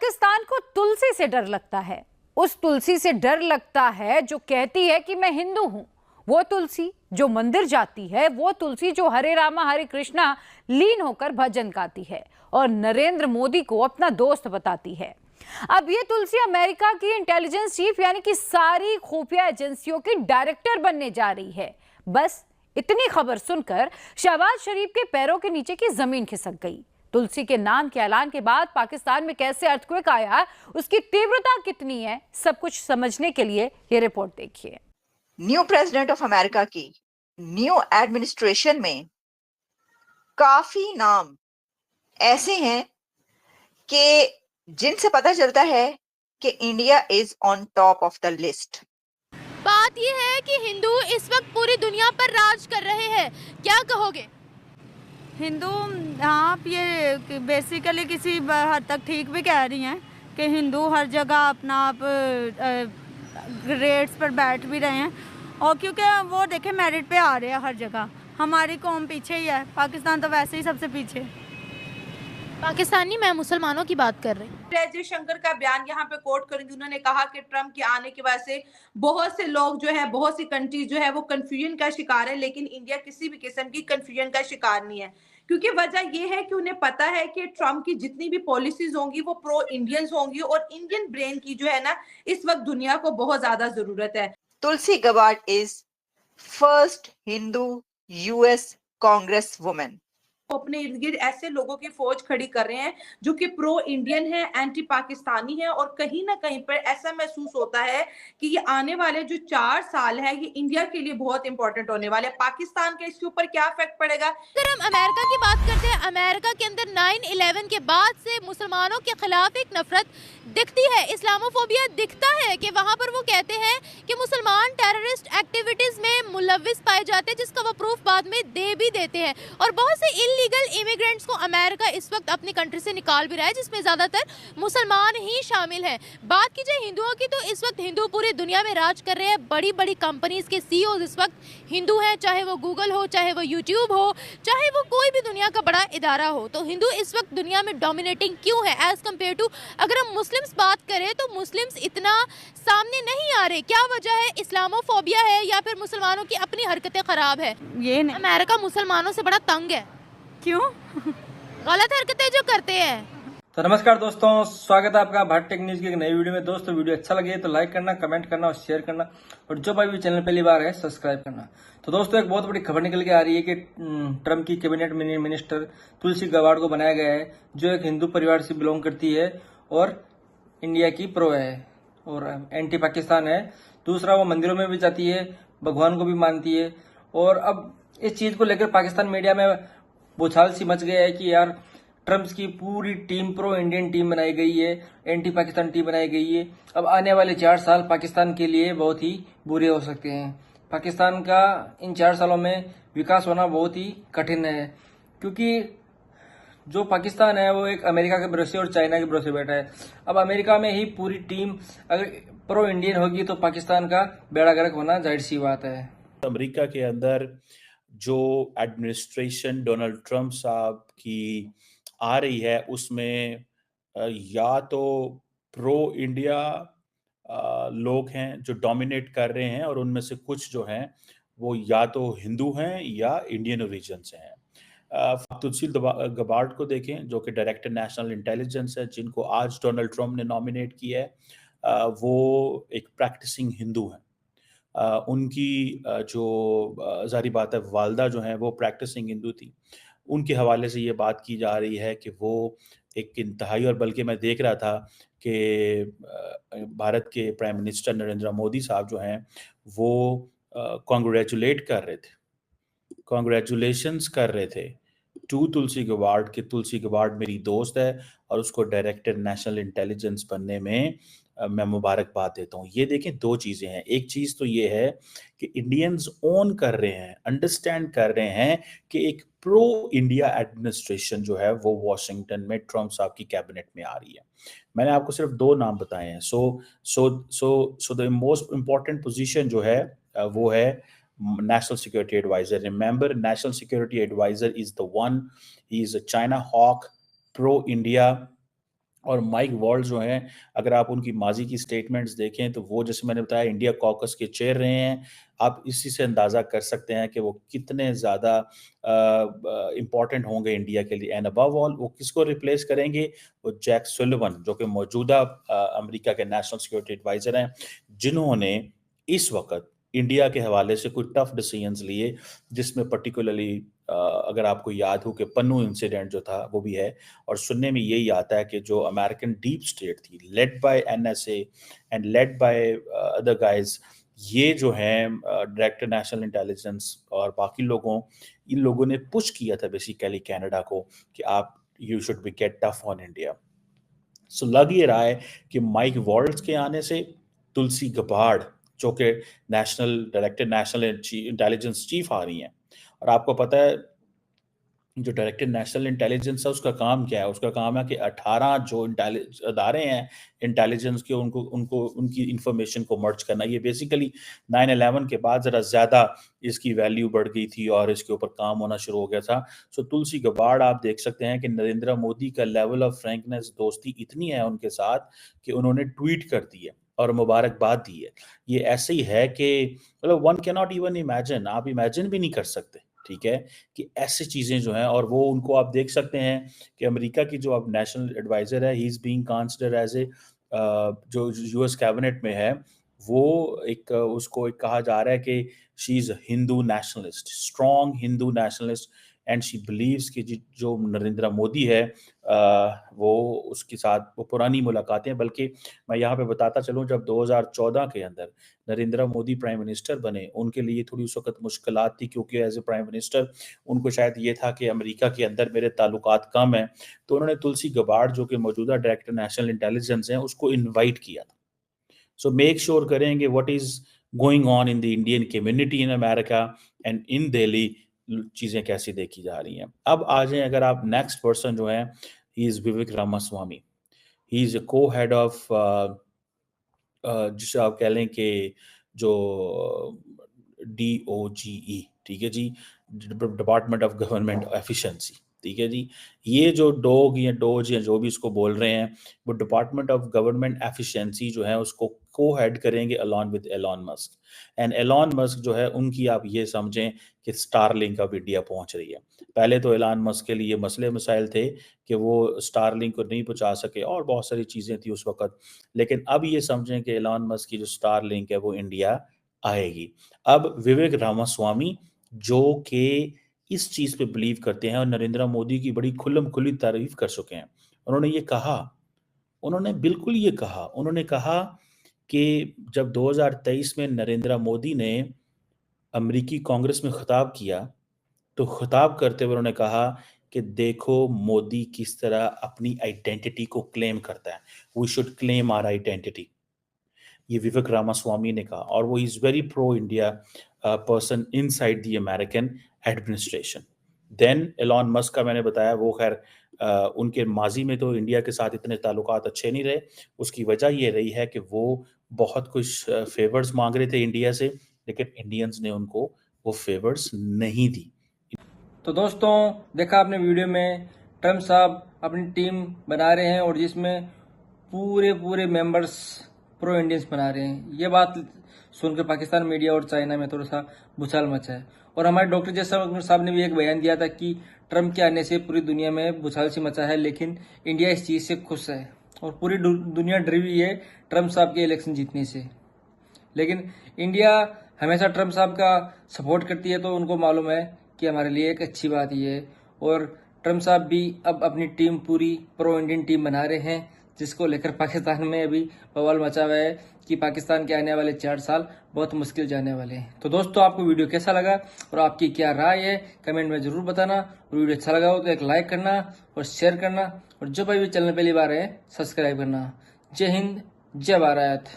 पाकिस्तान को तुलसी से डर लगता है। उस तुलसी से डर लगता है जो कहती है कि मैं हिंदू हूं। वो तुलसी जो मंदिर जाती है, वो तुलसी जो हरे रामा हरे कृष्णा लीन होकर भजन गाती है और नरेंद्र मोदी को अपना दोस्त बताती है। अब ये तुलसी अमेरिका की इंटेलिजेंस चीफ यानी कि सारी खुफिया एजेंसियों की डायरेक्टर बनने जा रही है। बस इतनी खबर सुनकर शहबाज शरीफ के पैरों के नीचे की जमीन खिसक गई। तुलसी के नाम के ऐलान के बाद पाकिस्तान में कैसे अर्थक्वेक आया, उसकी तीव्रता कितनी है, सब कुछ समझने के लिए ये रिपोर्ट देखिए। न्यू प्रेसिडेंट ऑफ अमेरिका की न्यू एडमिनिस्ट्रेशन में काफी नाम ऐसे हैं कि जिनसे पता चलता है कि India is on top of the list. बात यह है कि हिंदू इस वक्त पूरी दुनिया पर राज कर रहे हैं, क्या कहोगे? हिंदू, आप ये बेसिकली किसी हद तक ठीक भी कह रही हैं कि हिंदू हर जगह अपना आप रेट्स पर बैठ भी रहे हैं, और क्योंकि वो देखे मेरिट पे आ रहे हैं हर जगह। हमारी कौम पीछे ही है, पाकिस्तान तो वैसे ही सबसे पीछे। पाकिस्तानी, मैं मुसलमानों की बात कर रही हूँ। जयशंकर का बयान यहाँ पे कोट करूंगी। उन्होंने कहा कि ट्रम्प के आने की वजह से बहुत से लोग जो है, बहुत सी कंट्रीज जो है वो कंफ्यूजन का शिकार है, लेकिन इंडिया किसी भी किस्म की कंफ्यूजन का शिकार नहीं है, क्योंकि वजह यह है कि उन्हें पता है कि ट्रम्प की जितनी भी पॉलिसीज होंगी वो प्रो इंडियंस होंगी और इंडियन ब्रेन की जो है ना इस वक्त दुनिया को बहुत ज्यादा जरूरत है। Tulsi Gabbard is first Hindu US Congress women. वो अपने इर्द गिर्द ऐसे लोगों की फौज खड़ी कर रहे हैं जो कि प्रो इंडियन है, एंटी पाकिस्तानी है, और कहीं ना कहीं पर ऐसा महसूस होता है कि ये आने वाले जो 4 साल है ये इंडिया के लिए बहुत इंपॉर्टेंट होने वाले हैं। पाकिस्तान का इसके ऊपर क्या इफेक्ट पड़ेगा? अगर हम अमेरिका की बात करते हैं, अमेरिका के अंदर 9/11 के बाद से मुसलमानों के खिलाफ एक नफरत दिखती है, इस्लामोफोबिया दिखता है कि वहाँ पर वो कहते हैं कि मुसलमान टेररिस्ट एक्टिविटीज में मुलविस पाए जाते हैं, जिसका वो प्रूफ बाद में दे भी देते हैं। और बहुत से इलीगल इमिग्रेंट्स को अमेरिका इस वक्त अपनी कंट्री से निकाल भी रहा है, जिसमें ज्यादातर मुसलमान ही शामिल हैं। बात की जाए हिंदुओं की, तो इस वक्त हिंदू पूरी दुनिया में राज कर रहे हैं। बड़ी बड़ी कंपनीज के सीईओ इस वक्त हिंदू हैं, चाहे वो गूगल हो, चाहे वो यूट्यूब हो, चाहे वो कोई भी दुनिया का बड़ा इदारा हो। तो हिंदू इस वक्त दुनिया में डोमिनेटिंग क्यों है एज कम्पेयर टू, अगर हम मुस्लिम्स बात करें तो मुस्लिम्स इतना सामने नहीं आ रहे। क्या वजह है? इस्लामोफोबिया है या फिर मुसलमानों की अपनी हरकतें खराब है? ये नहीं। अमेरिका मुसलमानों से बड़ा तंग है। क्यों? गलत हरकतें जो करते हैं। तो नमस्कार दोस्तों, स्वागत है आपका भारत टेक न्यूज की एक नई वीडियो में। दोस्तों वीडियो अच्छा लगे तो लाइक करना, कमेंट करना और शेयर करना, और जो भाई भी चैनल पहली बार है सब्सक्राइब करना। तो दोस्तों एक बहुत बड़ी खबर निकल के आ रही है कि ट्रम्प की कैबिनेट मिनिस्टर तुलसी गबार्ड को बनाया गया है, जो एक हिंदू परिवार से बिलोंग करती है और इंडिया की प्रो है और एंटी पाकिस्तान है। दूसरा, वो मंदिरों में भी जाती है, भगवान को भी मानती है। और अब इस चीज को लेकर पाकिस्तान मीडिया में बौछार सी मच गया है कि यार ट्रम्प की पूरी टीम प्रो इंडियन टीम बनाई गई है, एंटी पाकिस्तान टीम बनाई गई है। अब आने वाले 4 साल पाकिस्तान के लिए बहुत ही बुरे हो सकते हैं। पाकिस्तान का इन 4 सालों में विकास होना बहुत ही कठिन है, क्योंकि जो पाकिस्तान है वो एक अमेरिका के भरोसे और चाइना के भरोसे बैठा है। अब अमेरिका में ही पूरी टीम अगर प्रो इंडियन होगी तो पाकिस्तान का बेड़ा गर्क होना जाहिर सी बात है। अमेरिका के अंदर जो एडमिनिस्ट्रेशन डोनाल्ड ट्रम्प साहब की आ रही है उसमें या तो प्रो इंडिया लोग हैं जो डोमिनेट कर रहे हैं, और उनमें से कुछ जो हैं वो या तो हिंदू हैं या इंडियन ओरिजिन से हैं। तुलसी गबार्ड को देखें जो कि डायरेक्टर नेशनल इंटेलिजेंस है, जिनको आज डोनाल्ड ट्रम्प ने नॉमिनेट किया है। वो एक प्रैक्टिसिंग हिंदू हैं। उनकी जो ज़ाहिर बात है वालदा जो हैं वो प्रैक्टिसिंग हिंदू थी। उनके हवाले से ये बात की जा रही है कि वो एक इंतहाई, और बल्कि मैं देख रहा था कि भारत के प्राइम मिनिस्टर नरेंद्र मोदी साहब जो हैं वो कॉन्ग्रेचुलेट कर रहे थे, कॉन्ग्रेचुलेशंस कर रहे थे टू तुलसी गबार्ड कि तुलसी गबार्ड मेरी दोस्त है और उसको डायरेक्टर नेशनल इंटेलिजेंस बनने में मैं मुबारकबाद देता हूँ। ये देखें, 2 चीज़ें हैं। एक चीज़ तो ये है कि इंडियंस ओन कर रहे हैं, अंडरस्टैंड कर रहे हैं कि एक प्रो इंडिया एडमिनिस्ट्रेशन जो है वो वॉशिंगटन में ट्रम्प साहब की कैबिनेट में आ रही है। मैंने आपको सिर्फ 2 नाम बताए हैं। So the most important position जो है वो है National Security Advisor. Remember, National Security Advisor is the one, he is a China hawk, pro-India, और माइक वॉल्स जो हैं, अगर आप उनकी माजी की स्टेटमेंट्स देखें तो वो, जैसे मैंने बताया, इंडिया कॉकस के चेयर रहे हैं। आप इसी से अंदाज़ा कर सकते हैं कि वो कितने ज़्यादा इम्पोर्टेंट होंगे इंडिया के लिए। एंड अबव ऑल वो किसको रिप्लेस करेंगे? वो जैक सुलिवन, जो कि मौजूदा अमेरिका के नेशनल सिक्योरिटी एडवाइज़र हैं, जिन्होंने इस वक़्त इंडिया के हवाले से कुछ टफ डिसीजंस लिए, जिसमें पर्टिकुलरली अगर आपको याद हो कि पन्नू इंसिडेंट जो था वो भी है। और सुनने में यही आता है कि जो अमेरिकन डीप स्टेट थी, led by NSA and led by other guys, ये जो हैं डायरेक्टर नेशनल इंटेलिजेंस और बाकी इन लोगों ने पुश किया था बेसिकली कनाडा को कि आप you should be get tough on India. So लग ये रहा है कि माइक वॉल्ट्स के आने से तुलसी गबार्ड, जो कि national director national intelligence chief आ रही हैं, और आपको पता है जो डायरेक्टर नेशनल इंटेलिजेंस है उसका काम क्या है? उसका काम है कि 18 जो अदारे हैं इंटेलिजेंस के, उनको उनको उनकी इंफॉर्मेशन को मर्ज करना। ये बेसिकली 9/11 के बाद ज़रा ज़्यादा इसकी वैल्यू बढ़ गई थी और इसके ऊपर काम होना शुरू हो गया था। सो तुलसी गबार्ड, आप देख सकते हैं कि नरेंद्र मोदी का लेवल ऑफ फ्रैंकनेस, दोस्ती इतनी है उनके साथ कि उन्होंने ट्वीट कर दी है और मुबारकबाद दी है। ये ऐसे ही है कि मतलब one can not even imagine, आप इमेजिन भी नहीं कर सकते, ठीक है, कि ऐसी चीज़ें जो हैं। और वो उनको आप देख सकते हैं कि अमेरिका की जो अब नेशनल एडवाइज़र है, he is being considered as a जो यूएस कैबिनेट में है, वो एक उसको एक कहा जा रहा है कि she is Hindu nationalist, strong Hindu nationalist, and she beliefs कि जो नरेंद्र मोदी है वो उसके साथ वो पुरानी मुलाकातें, बल्कि मैं यहाँ पे बताता चलूँ, जब 2014 के अंदर नरेंद्र मोदी प्राइम मिनिस्टर बने, उनके लिए थोड़ी उस वक़्त मुश्किलात थी, क्योंकि एज़ ए प्राइम मिनिस्टर उनको शायद ये था कि अमेरिका के अंदर मेरे ताल्लुकात कम हैं, तो उन्होंने तुलसी गबार्ड, जो कि मौजूदा डायरेक्टर नेशनल इंटेलिजेंस हैं, उसको इनवाइट किया था। सो मेक श्योर करेंगे what is going on in the Indian community in America and in Delhi, चीज़ें कैसी देखी जा रही हैं। अब आ जाएँ, अगर आप नेक्स्ट पर्सन जो है, he is Vivek Ramaswamy. He is a co-head of जिसे आप कह लें कि जो DOGE, ठीक है जी, डिपार्टमेंट ऑफ गवर्नमेंट एफिशिएंसी, ठीक है जी। ये जो डॉग या डोज या जो भी इसको बोल रहे हैं, वो डिपार्टमेंट ऑफ गवर्नमेंट एफिशिएंसी जो है उसको को-हेड करेंगे along with Elon Musk. And Elon Musk जो है, उनकी आप ये समझें कि स्टारलिंक अब इंडिया पहुंच रही है। पहले तो एलन मस्क के लिए मसले मसाइल थे कि वो स्टारलिंक को नहीं पहुंचा सके और बहुत सारी चीज़ें थी उस वक़्त, लेकिन अब ये समझें कि एलन मस्क की जो स्टारलिंक है वो इंडिया आएगी। अब विवेक रामास्वामी, जो कि इस चीज़ पे बिलीव करते हैं और नरेंद्र मोदी की बड़ी खुल्लम-खुल्ली तारीफ़ कर चुके हैं। उन्होंने ये कहा, उन्होंने बिल्कुल ये कहा, उन्होंने कहा कि जब 2023 में नरेंद्र मोदी ने अमेरिकी कांग्रेस में खिताब किया, तो खिताब करते हुए उन्होंने कहा कि देखो मोदी किस तरह अपनी आइडेंटिटी को क्लेम करता है। We should claim our identity. ये विवेक रामास्वामी ने कहा, और वो is very pro India person inside the American administration. Then Elon Musk का मैंने बताया, वो खैर उनके माजी में तो इंडिया के साथ इतने ताल्लुकात अच्छे नहीं रहे। उसकी वजह ये रही है कि वो बहुत कुछ फेवर्स मांग रहे थे इंडिया से, लेकिन इंडियंस ने उनको वो फेवर्स नहीं दी। तो दोस्तों, देखा आपने वीडियो में, ट्रम्प साहब अपनी टीम बना रहे हैं और जिसमें पूरे मेंबर्स प्रो इंडियंस बना रहे हैं। ये बात सुनकर पाकिस्तान मीडिया और चाइना में थोड़ा सा भूचाल मचा है। और हमारे डॉक्टर जयशंकर साहब ने भी एक बयान दिया था कि ट्रम्प के आने से पूरी दुनिया में भूचाल सी मचा है, लेकिन इंडिया इस चीज़ से खुश है और पूरी दुनिया डरी हुई है ट्रम्प साहब के इलेक्शन जीतने से। लेकिन इंडिया हमेशा ट्रम्प साहब का सपोर्ट करती है, तो उनको मालूम है कि हमारे लिए एक अच्छी बात ये है। और ट्रम्प साहब भी अब अपनी टीम पूरी प्रो इंडियन टीम बना रहे हैं, जिसको लेकर पाकिस्तान में अभी बवाल मचा हुआ है कि पाकिस्तान के आने वाले 4 साल बहुत मुश्किल जाने वाले हैं। तो दोस्तों, आपको वीडियो कैसा लगा और आपकी क्या राय है, कमेंट में जरूर बताना। और वीडियो अच्छा लगा हो तो एक लाइक करना और शेयर करना, और जो भाई भी चैनल पहली बार है सब्सक्राइब करना। जय हिंद, जय भारत।